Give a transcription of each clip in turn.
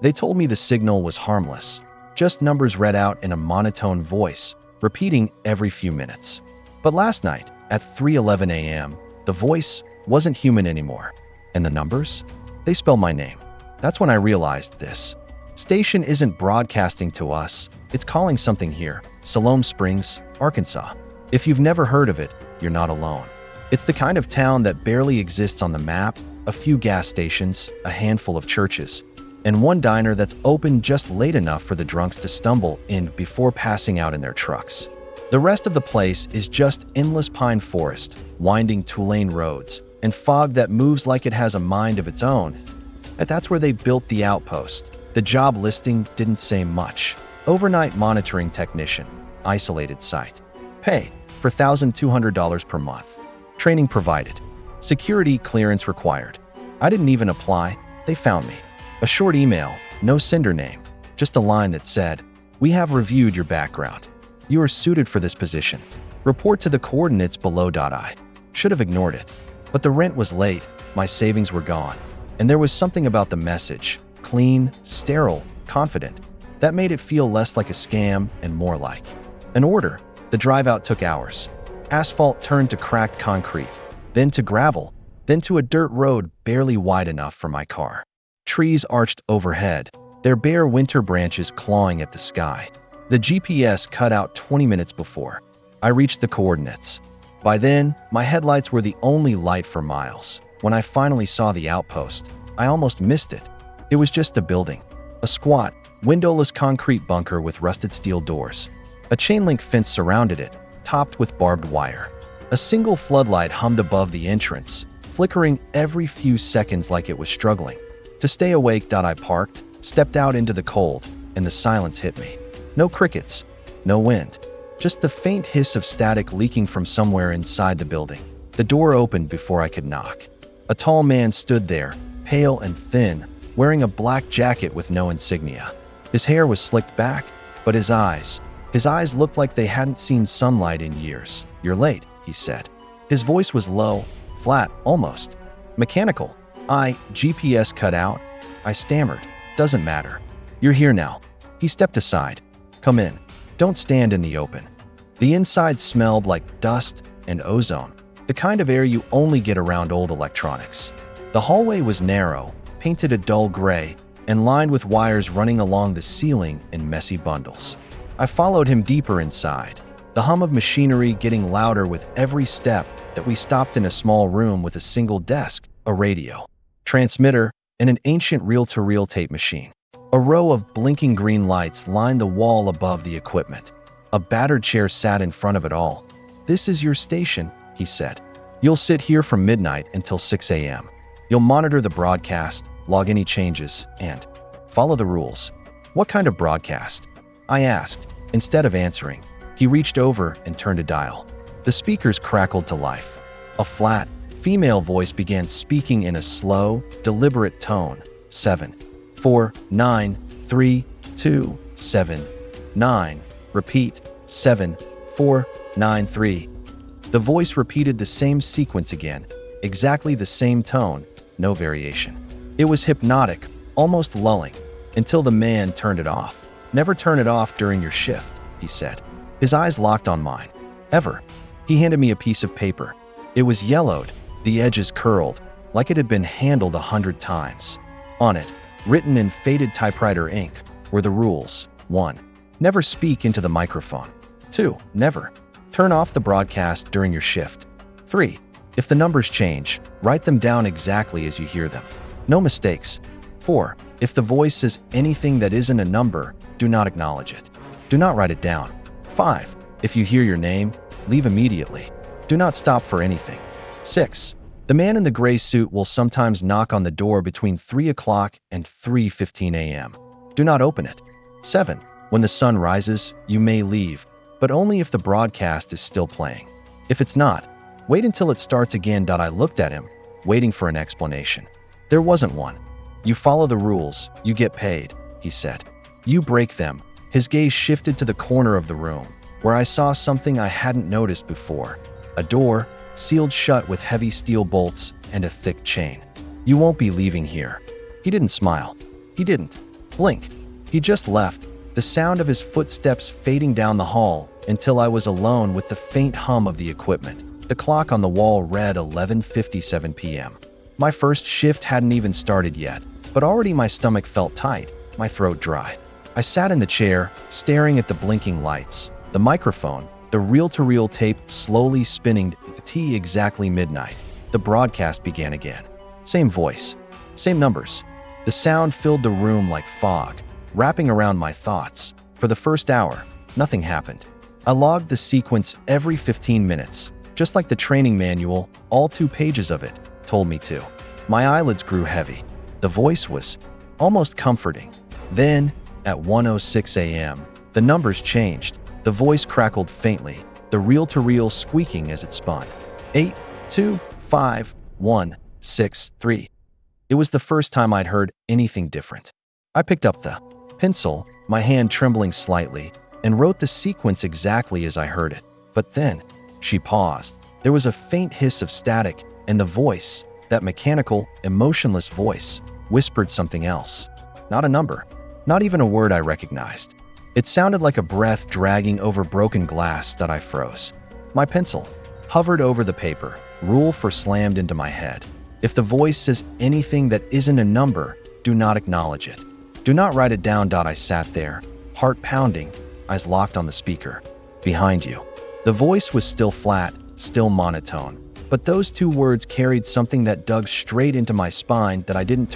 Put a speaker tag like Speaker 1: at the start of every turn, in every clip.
Speaker 1: They told me the signal was harmless, just numbers read out in a monotone voice, repeating every few minutes. But last night, at 3:11 a.m., the voice wasn't human anymore. And the numbers? They spell my name. That's when I realized this station isn't broadcasting to us, it's calling something here, Siloam Springs, Arkansas. If you've never heard of it, you're not alone. It's the kind of town that barely exists on the map, a few gas stations, a handful of churches, and one diner that's open just late enough for the drunks to stumble in before passing out in their trucks. The rest of the place is just endless pine forest, winding two-lane roads, and fog that moves like it has a mind of its own. And that's where they built the outpost. The job listing didn't say much. Overnight monitoring technician, isolated site. Pay for $1,200 per month. Training provided. Security clearance required. I didn't even apply. They found me. A short email, no sender name, just a line that said, "We have reviewed your background. You are suited for this position. Report to the coordinates below." I should have ignored it. But the rent was late, my savings were gone, and there was something about the message, clean, sterile, confident, that made it feel less like a scam and more like an order. The drive out took hours. Asphalt turned to cracked concrete, then to gravel, then to a dirt road barely wide enough for my car. Trees arched overhead, their bare winter branches clawing at the sky. The GPS cut out 20 minutes before I reached the coordinates. By then, my headlights were the only light for miles. When I finally saw the outpost, I almost missed it. It was just a building, a squat, windowless concrete bunker with rusted steel doors. A chain-link fence surrounded it, topped with barbed wire. A single floodlight hummed above the entrance, flickering every few seconds like it was struggling to stay awake. I parked, stepped out into the cold, and the silence hit me. No crickets, no wind, just the faint hiss of static leaking from somewhere inside the building. The door opened before I could knock. A tall man stood there, pale and thin, wearing a black jacket with no insignia. His hair was slicked back, but his eyes looked like they hadn't seen sunlight in years. "You're late," he said. His voice was low, flat, almost mechanical. GPS cut out. I stammered. "Doesn't matter. You're here now." He stepped aside. "Come in. Don't stand in the open." The inside smelled like dust and ozone, the kind of air you only get around old electronics. The hallway was narrow, painted a dull gray, and lined with wires running along the ceiling in messy bundles. I followed him deeper inside, the hum of machinery getting louder with every step that we stopped in a small room with a single desk, a radio, transmitter, and an ancient reel-to-reel tape machine. A row of blinking green lights lined the wall above the equipment. A battered chair sat in front of it all. "This is your station," he said. "You'll sit here from midnight until 6 a.m. You'll monitor the broadcast, log any changes, and follow the rules." "What kind of broadcast?" I asked. Instead of answering, he reached over and turned a dial. The speakers crackled to life. A flat, female voice began speaking in a slow, deliberate tone. 7, 4, 9, 3, 2, 7, 9. Repeat, 7, 4, 9, 3. The voice repeated the same sequence again, exactly the same tone, no variation. It was hypnotic, almost lulling, until the man turned it off. "Never turn it off during your shift," he said. His eyes locked on mine. "Ever." He handed me a piece of paper. It was yellowed, the edges curled, like it had been handled 100 times. On it, written in faded typewriter ink, were the rules. 1. Never speak into the microphone. 2. Never turn off the broadcast during your shift. 3. If the numbers change, write them down exactly as you hear them. No mistakes. 4. If the voice says anything that isn't a number, do not acknowledge it. Do not write it down. 5. If you hear your name, leave immediately. Do not stop for anything. 6. The man in the gray suit will sometimes knock on the door between 3 o'clock and 3:15 a.m. Do not open it. 7. When the sun rises, you may leave, but only if the broadcast is still playing. If it's not, wait until it starts again. I looked at him, waiting for an explanation. There wasn't one. "You follow the rules, you get paid," he said. "You break them." His gaze shifted to the corner of the room, where I saw something I hadn't noticed before. A door, sealed shut with heavy steel bolts and a thick chain. "You won't be leaving here." He didn't smile. He didn't. Blink. He just left, the sound of his footsteps fading down the hall until I was alone with the faint hum of the equipment. The clock on the wall read 11:57 p.m. My first shift hadn't even started yet, but already my stomach felt tight, my throat dry. I sat in the chair, staring at the blinking lights, the microphone, the reel-to-reel tape slowly spinning to exactly midnight. The broadcast began again. Same voice, same numbers. The sound filled the room like fog, wrapping around my thoughts. For the first hour, nothing happened. I logged the sequence every 15 minutes, just like the training manual, all 2 pages of it, told me to. My eyelids grew heavy. The voice was almost comforting. Then, at 1:06 a.m., the numbers changed. The voice crackled faintly, the reel-to-reel squeaking as it spun. 8, 2, 5, 1, 6, 3. It was the first time I'd heard anything different. I picked up the pencil, my hand trembling slightly, and wrote the sequence exactly as I heard it. But then, she paused. There was a faint hiss of static, and the voice, that mechanical, emotionless voice, whispered something else. Not a number, not even a word I recognized. It sounded like a breath dragging over broken glass that I froze. My pencil hovered over the paper, Rule 4 slammed into my head. If the voice says anything that isn't a number, do not acknowledge it. Do not write it down. I sat there, heart pounding, eyes locked on the speaker. Behind you. The voice was still flat, still monotone, but those 2 words carried something that dug straight into my spine that I didn't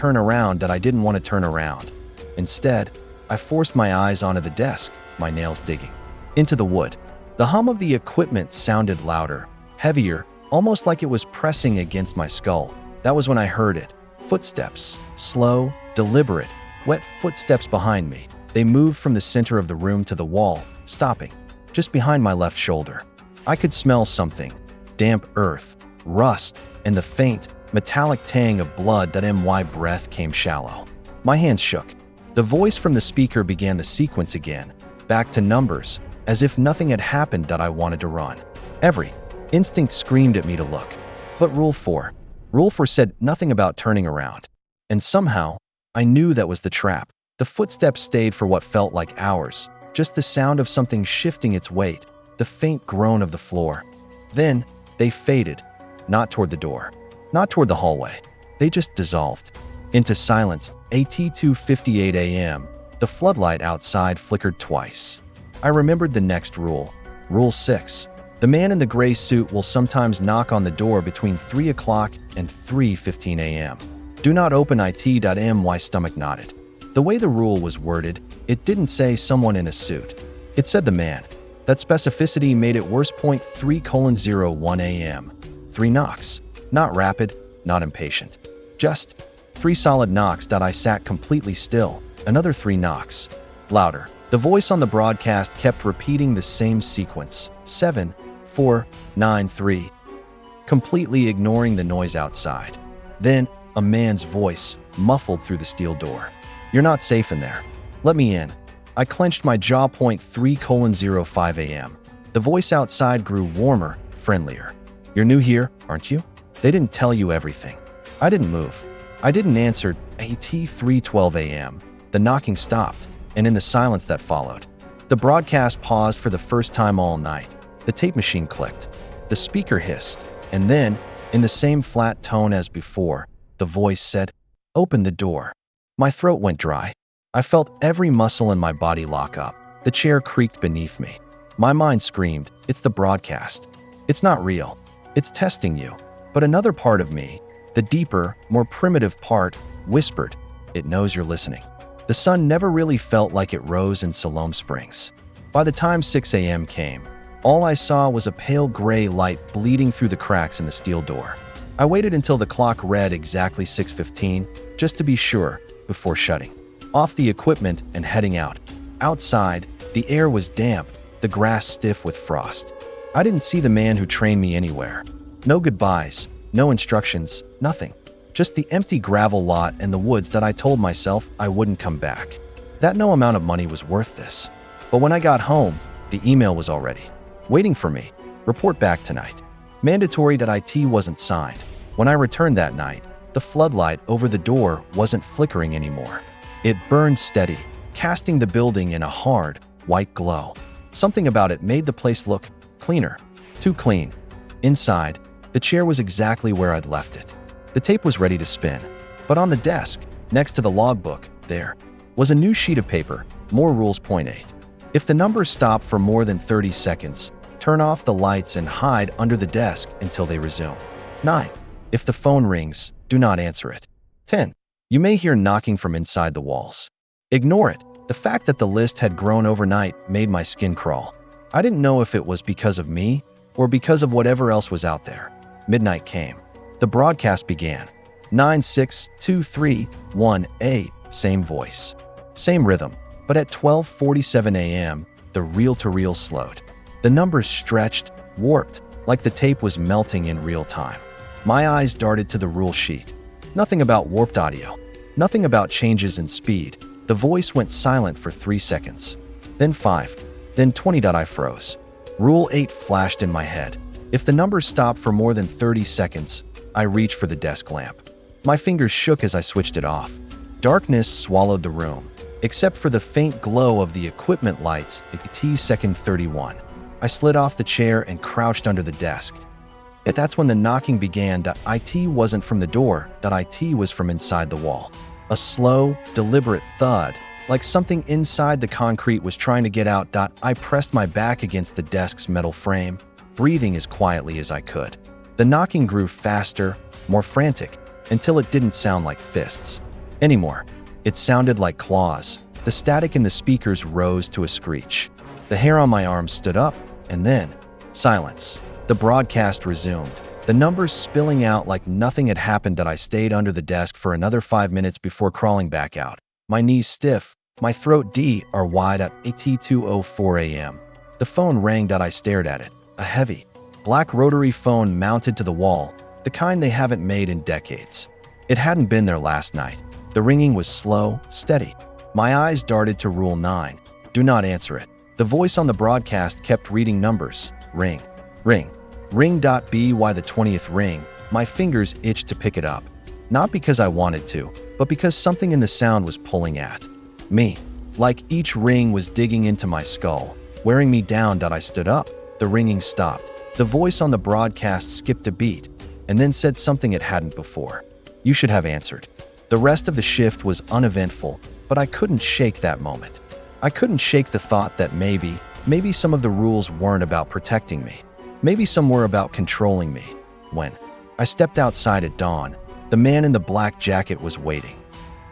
Speaker 1: want to turn around. Instead, I forced my eyes onto the desk, my nails digging into the wood. The hum of the equipment sounded louder, heavier, almost like it was pressing against my skull. That was when I heard it. Footsteps, slow, deliberate, wet footsteps behind me. They moved from the center of the room to the wall, stopping just behind my left shoulder. I could smell something, damp earth, rust, and the faint, metallic tang of blood. That my breath came shallow. My hands shook. The voice from the speaker began the sequence again, back to numbers, as if nothing had happened. That I wanted to run. Every instinct screamed at me to look. But Rule 4 said nothing about turning around. And somehow, I knew that was the trap. The footsteps stayed for what felt like hours, just the sound of something shifting its weight, the faint groan of the floor. Then, they faded, not toward the door, not toward the hallway. They just dissolved into silence. At 2:58 a.m., the floodlight outside flickered twice. I remembered the next rule, Rule 6. The man in the gray suit will sometimes knock on the door between 3 o'clock and 3:15 a.m. Do not open it. My stomach nodded. The way the rule was worded, it didn't say someone in a suit. It said the man. That specificity made it worse. 3:01 a.m. 3 knocks. Not rapid, not impatient. Just 3 solid knocks. I sat completely still. Another 3 knocks. Louder. The voice on the broadcast kept repeating the same sequence. 7, 4, 9, 3. Completely ignoring the noise outside. Then, a man's voice, muffled through the steel door. You're not safe in there. Let me in. I clenched my jaw. 3:05 a.m. The voice outside grew warmer, friendlier. You're new here, aren't you? They didn't tell you everything. I didn't move. I didn't answer. At 3:12 a.m., the knocking stopped, and in the silence that followed, the broadcast paused for the first time all night. The tape machine clicked. The speaker hissed, and then, in the same flat tone as before, the voice said, "Open the door." My throat went dry. I felt every muscle in my body lock up. The chair creaked beneath me. My mind screamed, "It's the broadcast. It's not real. It's testing you." But another part of me, the deeper, more primitive part, whispered, "It knows you're listening." The sun never really felt like it rose in Siloam Springs. By the time 6 a.m. came, all I saw was a pale gray light bleeding through the cracks in the steel door. I waited until the clock read exactly 6:15, just to be sure, before shutting off the equipment and heading out. Outside, the air was damp, the grass stiff with frost. I didn't see the man who trained me anywhere. No goodbyes, no instructions, nothing. Just the empty gravel lot and the woods that I told myself I wouldn't come back. That no amount of money was worth this. But when I got home, the email was already waiting for me. Report back tonight. Mandatory. That IT wasn't signed. When I returned that night, the floodlight over the door wasn't flickering anymore. It burned steady, casting the building in a hard, white glow. Something about it made the place look cleaner. Too clean. Inside, the chair was exactly where I'd left it. The tape was ready to spin, but on the desk, next to the logbook, there was a new sheet of paper, more rules. Point 8. If the numbers stop for more than 30 seconds, turn off the lights and hide under the desk until they resume. 9. If the phone rings, do not answer it. 10. You may hear knocking from inside the walls. Ignore it. The fact that the list had grown overnight made my skin crawl. I didn't know if it was because of me or because of whatever else was out there. Midnight came. The broadcast began. 9, 6, 2, 3, 1, 8. Same voice. Same rhythm. But at 12:47 a.m., the reel-to-reel slowed. The numbers stretched, warped, like the tape was melting in real time. My eyes darted to the rule sheet. Nothing about warped audio. Nothing about changes in speed. The voice went silent for 3 seconds. Then 5. Then 20. I froze. Rule 8 flashed in my head. If the numbers stopped for more than 30 seconds, I reached for the desk lamp. My fingers shook as I switched it off. Darkness swallowed the room, except for the faint glow of the equipment lights at T-second 31. I slid off the chair and crouched under the desk. That's when the knocking began. It wasn't from the door. It was from inside the wall. A slow, deliberate thud, like something inside the concrete was trying to get out. I pressed my back against the desk's metal frame, breathing as quietly as I could. The knocking grew faster, more frantic, until it didn't sound like fists anymore. It sounded like claws. The static in the speakers rose to a screech. The hair on my arm stood up, and then silence. The broadcast resumed, the numbers spilling out like nothing had happened. I stayed under the desk for another 5 minutes before crawling back out. My knees stiff, my throat wide at 2:04 a.m. The phone rang. I stared at it. A heavy, black rotary phone mounted to the wall, the kind they haven't made in decades. It hadn't been there last night. The ringing was slow, steady. My eyes darted to Rule 9. Do not answer it. The voice on the broadcast kept reading numbers. Ring. Ring. Ring. By the 20th ring, my fingers itched to pick it up. Not because I wanted to, but because something in the sound was pulling at me. Like each ring was digging into my skull, wearing me down. I stood up. The ringing stopped. The voice on the broadcast skipped a beat, and then said something it hadn't before. You should have answered. The rest of the shift was uneventful, but I couldn't shake that moment. I couldn't shake the thought that maybe some of the rules weren't about protecting me. Maybe some were about controlling me. When I stepped outside at dawn, the man in the black jacket was waiting.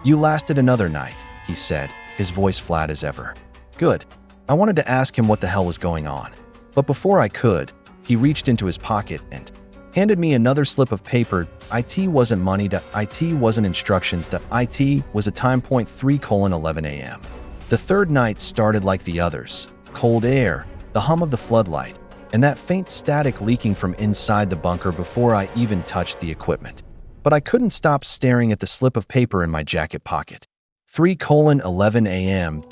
Speaker 1: You lasted another night, he said, his voice flat as ever. Good. I wanted to ask him what the hell was going on. But before I could, he reached into his pocket and handed me another slip of paper. It wasn't money. It wasn't instructions. It was a time point 3:11 a.m. The third night started like the others. Cold air, the hum of the floodlight, and that faint static leaking from inside the bunker before I even touched the equipment. But I couldn't stop staring at the slip of paper in my jacket pocket. 3:11 a.m.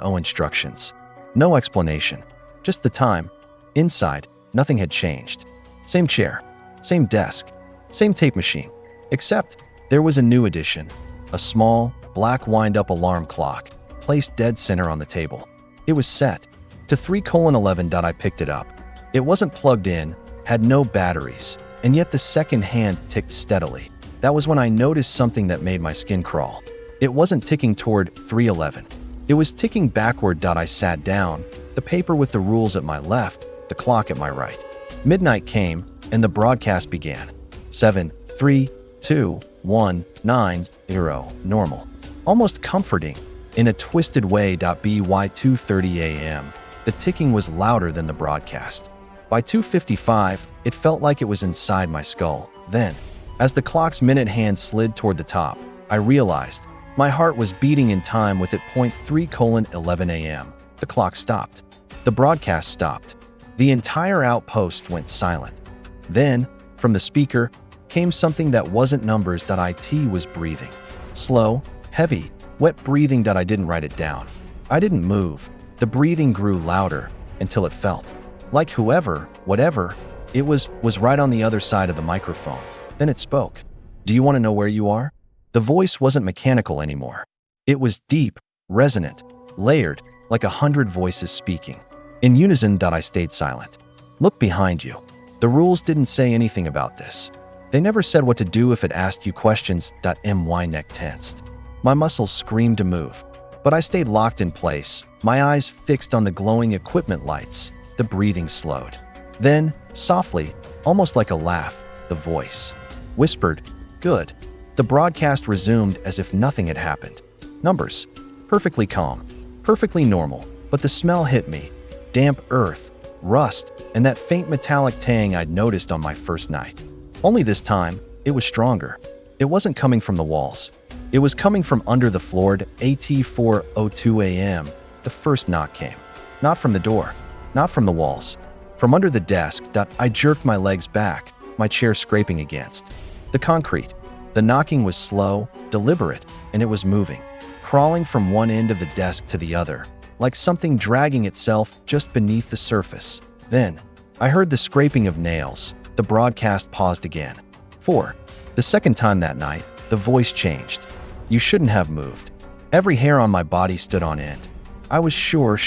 Speaker 1: No instructions. No explanation. Just the time. Inside, nothing had changed. Same chair. Same desk. Same tape machine. Except, there was a new addition. A small, black wind-up alarm clock, placed dead center on the table. It was set to 3:11. I picked it up. It wasn't plugged in, had no batteries, and yet the second hand ticked steadily. That was when I noticed something that made my skin crawl. It wasn't ticking toward 3:11. It was ticking backward. I sat down, the paper with the rules at my left, the clock at my right. Midnight came, and the broadcast began. 7, 3, 2, 1, 9, 0, normal. Almost comforting, in a twisted way. By 2:30 a.m., the ticking was louder than the broadcast. By 2:55, it felt like it was inside my skull. Then, as the clock's minute hand slid toward the top, I realized my heart was beating in time with it. 3:11 a.m. The clock stopped. The broadcast stopped. The entire outpost went silent. Then, from the speaker, came something that wasn't numbers. It was breathing. Slow, heavy, wet breathing. I didn't write it down. I didn't move. The breathing grew louder until it felt like whatever it was right on the other side of the microphone. Then it spoke. Do you want to know where you are? The voice wasn't mechanical anymore. It was deep, resonant, layered, like 100 voices speaking. In unison, I stayed silent. Look behind you. The rules didn't say anything about this. They never said what to do if it asked you questions. My neck tensed. My muscles screamed to move, but I stayed locked in place, my eyes fixed on the glowing equipment lights. The breathing slowed. Then, softly, almost like a laugh, the voice whispered, "Good." The broadcast resumed as if nothing had happened. Numbers. Perfectly calm. Perfectly normal. But the smell hit me. Damp earth, rust, and that faint metallic tang I'd noticed on my first night. Only this time, it was stronger. It wasn't coming from the walls. It was coming from under the floor. At 4:02 a.m., the first knock came. Not from the door. Not from the walls. From under the desk. I jerked my legs back, my chair scraping against the concrete. The knocking was slow, deliberate, and it was moving, crawling from one end of the desk to the other, like something dragging itself just beneath the surface. Then, I heard the scraping of nails. The broadcast paused again. 4. The second time that night, the voice changed. "You shouldn't have moved." Every hair on my body stood on end. I was sure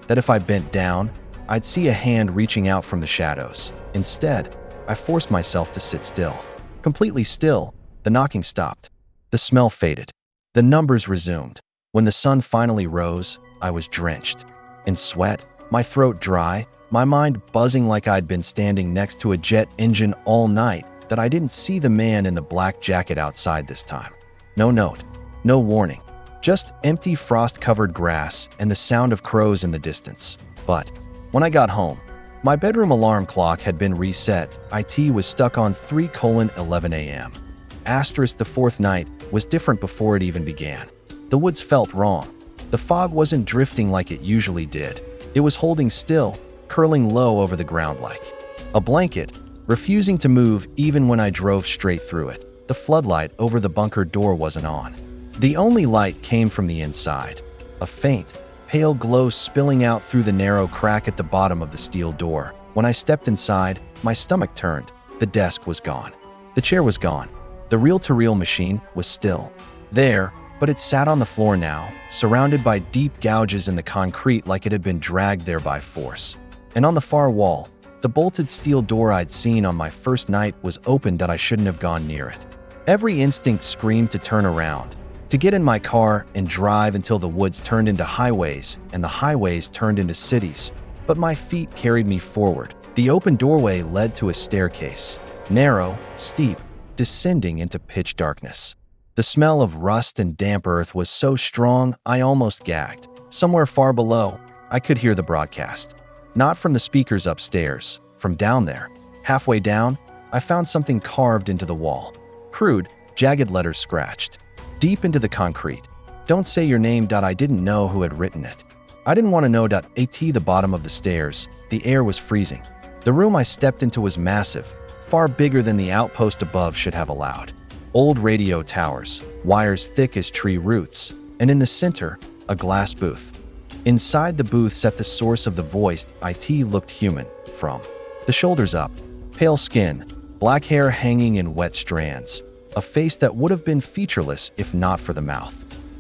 Speaker 1: that if I bent down, I'd see a hand reaching out from the shadows. Instead, I forced myself to sit still. Completely still. The knocking stopped. The smell faded. The numbers resumed. When the sun finally rose, I was drenched in sweat, my throat dry, my mind buzzing like I'd been standing next to a jet engine all night. That I didn't see the man in the black jacket outside this time. No note, no warning, just empty frost-covered grass and the sound of crows in the distance. But when I got home, my bedroom alarm clock had been reset. IT was stuck on 3:11 a.m. The fourth night was different before it even began. The woods felt wrong. The fog wasn't drifting like it usually did. It was holding still, curling low over the ground like a blanket, refusing to move even when I drove straight through it. The floodlight over the bunker door wasn't on. The only light came from the inside, a faint, pale glow spilling out through the narrow crack at the bottom of the steel door. When I stepped inside, my stomach turned. The desk was gone. The chair was gone. The reel-to-reel machine was still there, but it sat on the floor now, surrounded by deep gouges in the concrete like it had been dragged there by force. And on the far wall, the bolted steel door I'd seen on my first night was open. I shouldn't have gone near it. Every instinct screamed to turn around, to get in my car and drive until the woods turned into highways and the highways turned into cities. But my feet carried me forward. The open doorway led to a staircase, narrow, steep, descending into pitch darkness. The smell of rust and damp earth was so strong I almost gagged. Somewhere far below, I could hear the broadcast. Not from the speakers upstairs, from down there. Halfway down, I found something carved into the wall. Crude, jagged letters scratched deep into the concrete. "Don't say your name." I didn't know who had written it. I didn't want to know. At the bottom of the stairs, the air was freezing. The room I stepped into was massive, far bigger than the outpost above should have allowed. Old radio towers, wires thick as tree roots, and in the center, a glass booth. Inside the booth sat the source of the voice. IT looked human, from the shoulders up. Pale skin, black hair hanging in wet strands. A face that would have been featureless if not for the mouth.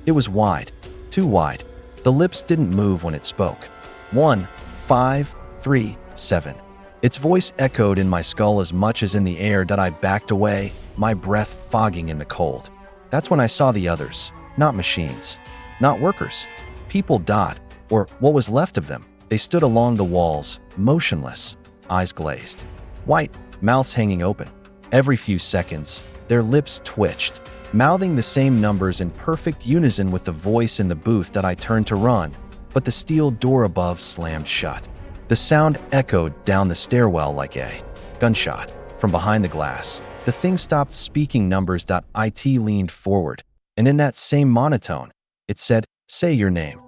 Speaker 1: It was wide, too wide. The lips didn't move when it spoke. 1, 5, 3, 7. Its voice echoed in my skull as much as in the air. I backed away, my breath fogging in the cold. That's when I saw the others. Not machines. Not workers. People. Or what was left of them. They stood along the walls, motionless, eyes glazed. White, mouths hanging open. Every few seconds, their lips twitched, mouthing the same numbers in perfect unison with the voice in the booth. I turned to run, but the steel door above slammed shut. The sound echoed down the stairwell like a gunshot. From behind the glass, the thing stopped speaking numbers. IT leaned forward, and in that same monotone, it said, "Say your name."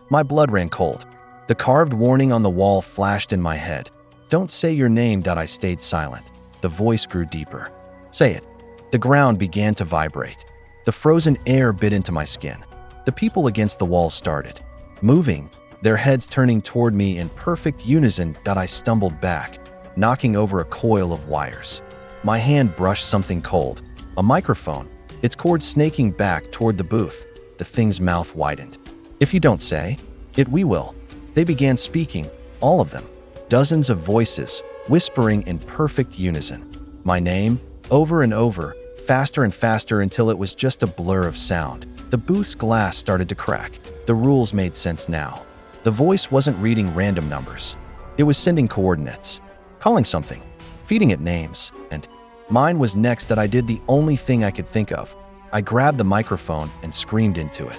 Speaker 1: My blood ran cold. The carved warning on the wall flashed in my head. "Don't say your name." I stayed silent. The voice grew deeper. "Say it." The ground began to vibrate. The frozen air bit into my skin. The people against the wall started moving, their heads turning toward me in perfect unison. I stumbled back, knocking over a coil of wires. My hand brushed something cold, a microphone, its cord snaking back toward the booth. the thing's mouth widened. If you don't say it, we will. They began speaking, all of them. Dozens of voices, whispering in perfect unison. My name, over and over, faster and faster until it was just a blur of sound. The booth's glass started to crack. The rules made sense now. The voice wasn't reading random numbers. It was sending coordinates, calling something, feeding it names, and mine was next that I did the only thing I could think of. I grabbed the microphone and screamed into it.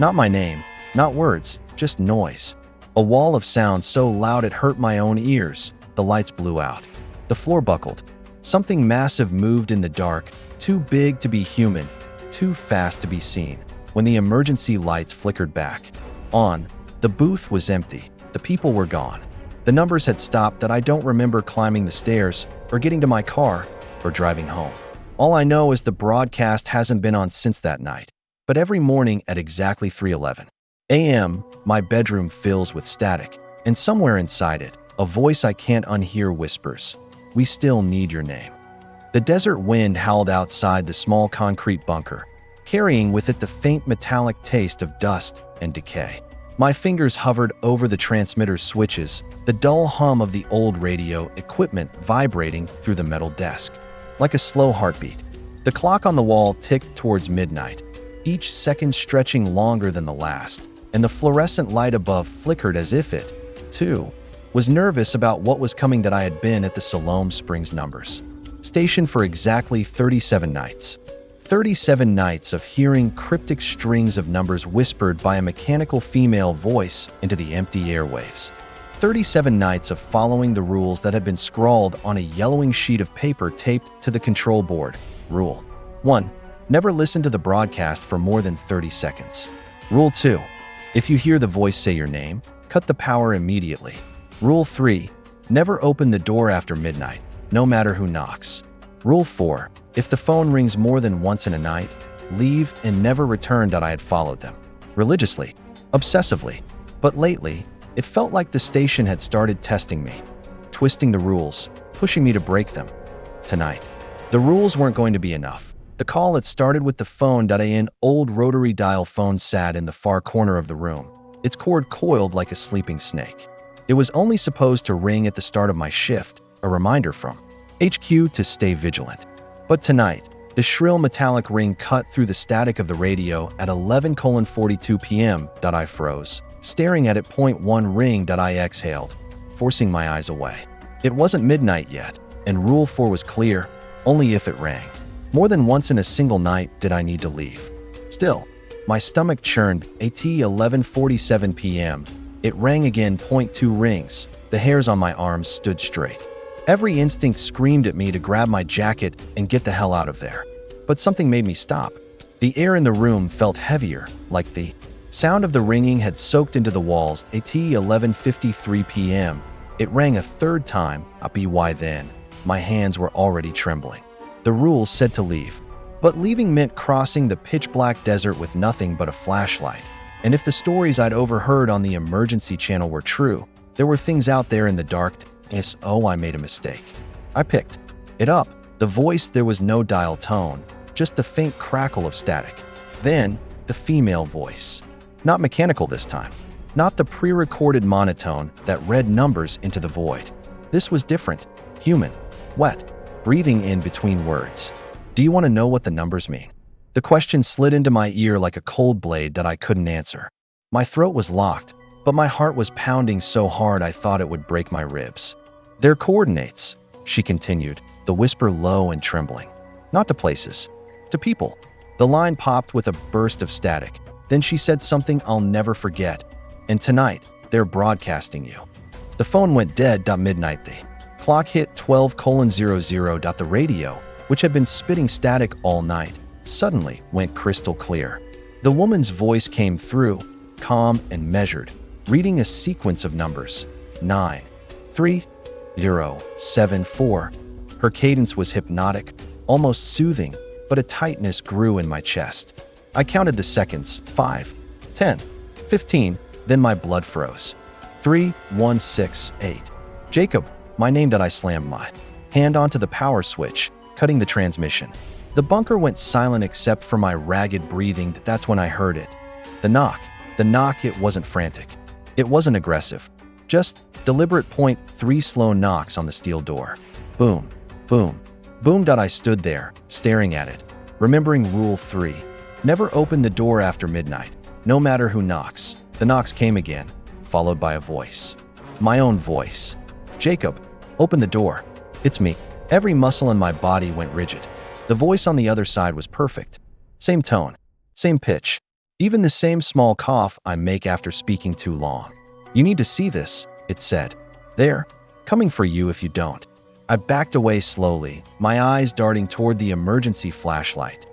Speaker 1: Not my name, not words, just noise. A wall of sound so loud it hurt my own ears. The lights blew out. The floor buckled. Something massive moved in the dark, too big to be human, too fast to be seen. When the emergency lights flickered back on, the booth was empty. The people were gone. The numbers had stopped that I don't remember climbing the stairs or getting to my car or driving home. All I know is the broadcast hasn't been on since that night. But every morning at exactly 3:11 a.m., my bedroom fills with static, and somewhere inside it, a voice I can't unhear whispers, "We still need your name." The desert wind howled outside the small concrete bunker, carrying with it the faint metallic taste of dust and decay. My fingers hovered over the transmitter switches, the dull hum of the old radio equipment vibrating through the metal desk. Like a slow heartbeat, the clock on the wall ticked towards midnight, each second stretching longer than the last, and the fluorescent light above flickered as if it, too, was nervous about what was coming. That I had been at the Siloam Springs Numbers Station for exactly 37 nights. 37 nights of hearing cryptic strings of numbers whispered by a mechanical female voice into the empty airwaves. 37 nights of following the rules that had been scrawled on a yellowing sheet of paper taped to the control board. Rule 1. Never listen to the broadcast for more than 30 seconds. Rule 2. If you hear the voice say your name, cut the power immediately. Rule 3. Never open the door after midnight, no matter who knocks. Rule 4. If the phone rings more than once in a night, leave and never return. I had followed them religiously, obsessively, but lately, it felt like the station had started testing me, twisting the rules, pushing me to break them. Tonight, the rules weren't going to be enough. The call had started with the phone. An old rotary dial phone sat in the far corner of the room, its cord coiled like a sleeping snake. It was only supposed to ring at the start of my shift, a reminder from HQ to stay vigilant. But tonight, the shrill metallic ring cut through the static of the radio at 11:42 p.m. I froze, staring at it. .1 ring. I exhaled, forcing my eyes away. It wasn't midnight yet, and Rule 4 was clear, only if it rang. More than once in a single night did I need to leave. Still, my stomach churned. At 11:47 p.m., it rang again. .2 rings. The hairs on my arms stood straight. Every instinct screamed at me to grab my jacket and get the hell out of there. But something made me stop. The air in the room felt heavier, like the sound of the ringing had soaked into the walls. At 11:53 p.m., it rang a third time. By then, my hands were already trembling. The rules said to leave, but leaving meant crossing the pitch-black desert with nothing but a flashlight. And if the stories I'd overheard on the emergency channel were true, there were things out there in the dark. I made a mistake. I picked it up. The voice, there was no dial tone, just the faint crackle of static. Then, the female voice. Not mechanical this time. Not the pre-recorded monotone that read numbers into the void. This was different, human, wet, breathing in between words. Do you want to know what the numbers mean? The question slid into my ear like a cold blade that I couldn't answer. My throat was locked, but my heart was pounding so hard I thought it would break my ribs. "Their coordinates," she continued, the whisper low and trembling. "Not to places, to people." The line popped with a burst of static. Then she said something I'll never forget. "And tonight, they're broadcasting you." The phone went dead. Midnight. The clock hit 12:00. The radio, which had been spitting static all night, suddenly went crystal clear. The woman's voice came through, calm and measured, reading a sequence of numbers. 9, 3, 0, 7, 4. Her cadence was hypnotic, almost soothing, but a tightness grew in my chest. I counted the seconds. 5, 10, 15, then my blood froze. 3, 1, 6, 8. Jacob, my name. I slammed my hand onto the power switch, cutting the transmission. The bunker went silent except for my ragged breathing. That's when I heard it. The knock. The knock, it wasn't frantic. It wasn't aggressive. Just deliberate point, 3 slow knocks on the steel door. Boom, boom, boom. I stood there, staring at it, remembering Rule 3. Never open the door after midnight, no matter who knocks. The knocks came again, followed by a voice. My own voice. Jacob, open the door. It's me. Every muscle in my body went rigid. The voice on the other side was perfect. Same tone, same pitch, even the same small cough I make after speaking too long. You need to see this, it said. They're coming for you if you don't. I backed away slowly, my eyes darting toward the emergency flashlight.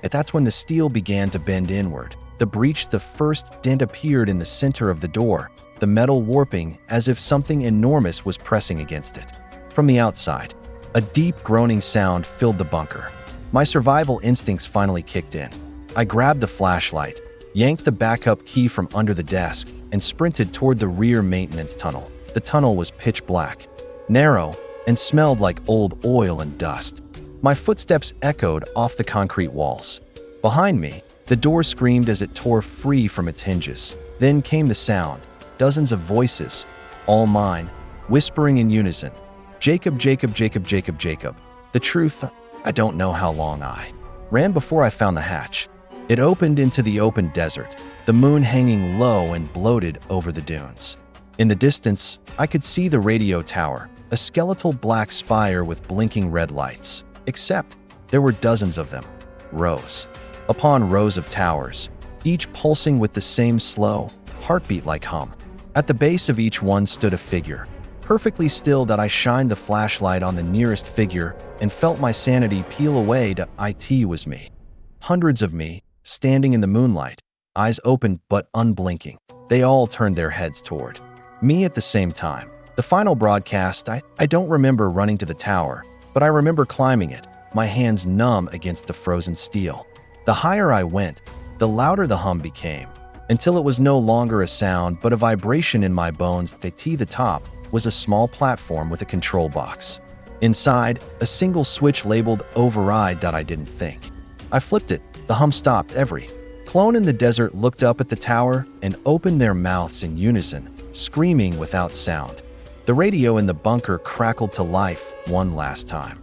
Speaker 1: And that's when the steel began to bend inward. The breach, the first dent appeared in the center of the door, the metal warping as if something enormous was pressing against it. From the outside, a deep groaning sound filled the bunker. My survival instincts finally kicked in. I grabbed the flashlight, yanked the backup key from under the desk, and sprinted toward the rear maintenance tunnel. The tunnel was pitch black, narrow, and smelled like old oil and dust. My footsteps echoed off the concrete walls. Behind me, the door screamed as it tore free from its hinges. Then came the sound, dozens of voices, all mine, whispering in unison. Jacob, Jacob, Jacob, Jacob, Jacob. The truth, I don't know how long I ran before I found the hatch. It opened into the open desert, the moon hanging low and bloated over the dunes. In the distance, I could see the radio tower, a skeletal black spire with blinking red lights. Except, there were dozens of them, rows upon rows of towers, each pulsing with the same slow, heartbeat-like hum. At the base of each one stood a figure, perfectly still. That I shined the flashlight on the nearest figure and felt my sanity peel away. It was me. Hundreds of me, standing in the moonlight, eyes open but unblinking. They all turned their heads toward me at the same time. The final broadcast, I don't remember running to the tower, but I remember climbing it, my hands numb against the frozen steel. The higher I went, the louder the hum became, until it was no longer a sound but a vibration in my bones. The top was a small platform with a control box. Inside, a single switch labeled override. I didn't think. I flipped it. The hum stopped. Every clone in the desert looked up at the tower and opened their mouths in unison, screaming without sound. The radio in the bunker crackled to life one last time.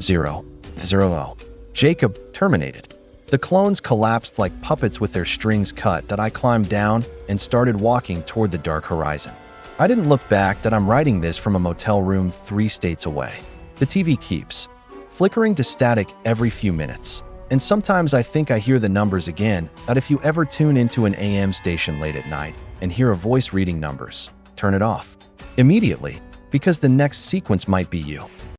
Speaker 1: 0, 0. Jacob, terminated. The clones collapsed like puppets with their strings cut. I climbed down and started walking toward the dark horizon. I didn't look back. I'm writing this from a motel room 3 states away. The TV keeps flickering to static every few minutes. And sometimes I think I hear the numbers again. That if you ever tune into an AM station late at night and hear a voice reading numbers, turn it off immediately, because the next sequence might be you.